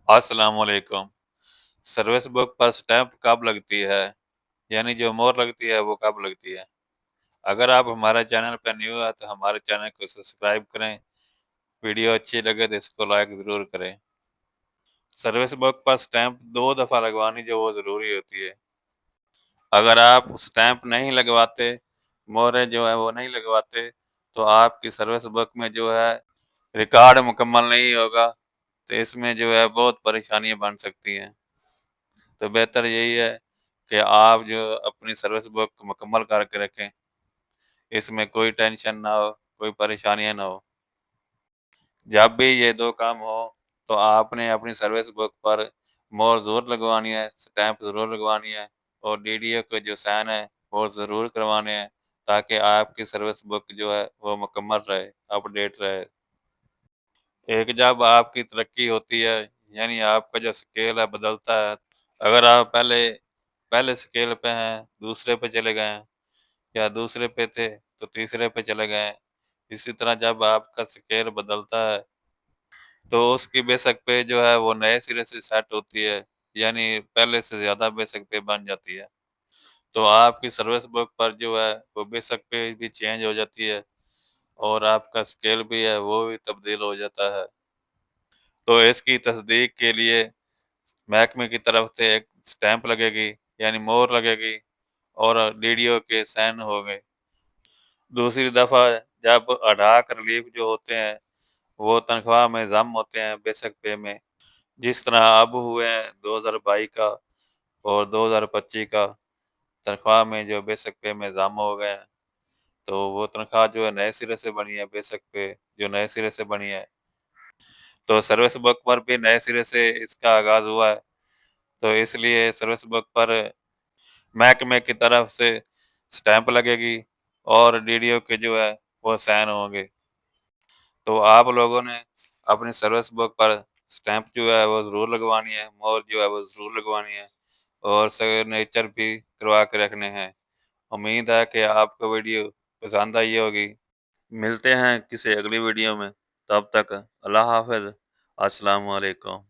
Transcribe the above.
अस्सलाम वालेकुम। Service book पर स्टैंप कब लगती है? यानी जो मोहर लगती है वो कब लगती है? अगर आप हमारे चैनल पर न्यू है तो हमारे चैनल को सब्सक्राइब करें। वीडियो अच्छी लगे तो इसको लाइक ज़रूर करें। सर्विस बुक पर स्टैंप 2 दफ़ा लगवानी जो वो ज़रूरी होती है। अगर आप स्टैंप नहीं लगवाते, मोहरें जो है वो नहीं लगवाते, तो आपकी सर्विस बुक में जो है रिकॉर्ड मुकम्मल नहीं होगा, तो इसमें जो है बहुत परेशानियाँ बन सकती हैं। तो बेहतर यही है कि आप जो अपनी सर्विस बुक मुकम्मल करके रखें, इसमें कोई टेंशन ना हो, कोई परेशानियाँ ना हो। जब भी ये 2 काम हो, तो आपने अपनी सर्विस बुक पर मोहर ज़रूर लगवानी है, स्टैंप ज़रूर लगवानी है और डीडीओ के जो साइन है, वो ज़रूर करवाने हैं, ताकि आपकी सर्विस बुक जो है, वो मुकम्मल रहे, अपडेट रहे। एक जब आपकी तरक्की होती है, यानी आपका जो स्केल है बदलता है, अगर आप पहले पहले स्केल पे हैं, दूसरे पे चले गए हैं या दूसरे पे थे तो तीसरे पे चले गए हैं। इसी तरह जब आपका स्केल बदलता है, तो उसकी बेशक पे जो है वो नए सिरे से सेट होती है, यानी पहले से ज़्यादा बेशक पे बन जाती है। तो आपकी सर्विस बुक पर जो है वो बेशक पे भी चेंज हो जाती है और आपका स्केल भी है वो भी तब्दील हो जाता है। तो इसकी तस्दीक के लिए महकमे की तरफ से एक स्टैंप लगेगी, यानी मोहर लगेगी और डीडीओ के साइन होंगे। दूसरी दफ़ा जब अडाक रिलीफ जो होते हैं, वो तनख्वाह में ज़म होते हैं बेसिक पे में, जिस तरह अब हुए हैं 2022 का और 2025 का तनख्वाह में जो बेसिक पे में ज़म हो गए हैं, तो वो तनख्वाह जो है नए सिरे से बनी है बेसिक पे, जो नए सिरे से बनी है। तो सर्विस बुक पर भी नए सिरे से इसका आगाज़ हुआ है, तो इसलिए सर्विस बुक पर महकमे की तरफ से स्टैंप लगेगी और डीडीओ के जो है वो साइन होंगे। तो आप लोगों ने अपनी सर्विस बुक पर स्टैंप जो है वो ज़रूर लगवानी है, मोहर जो है वो ज़रूर लगवानी है और सिग्नेचर भी करवा के रखने हैं। उम्मीद है कि आपको वीडियो पसंद आई होगी। मिलते हैं किसी अगली वीडियो में, तब तक अल्लाह हाफ़िज़। अस्सलाम वालेकुम।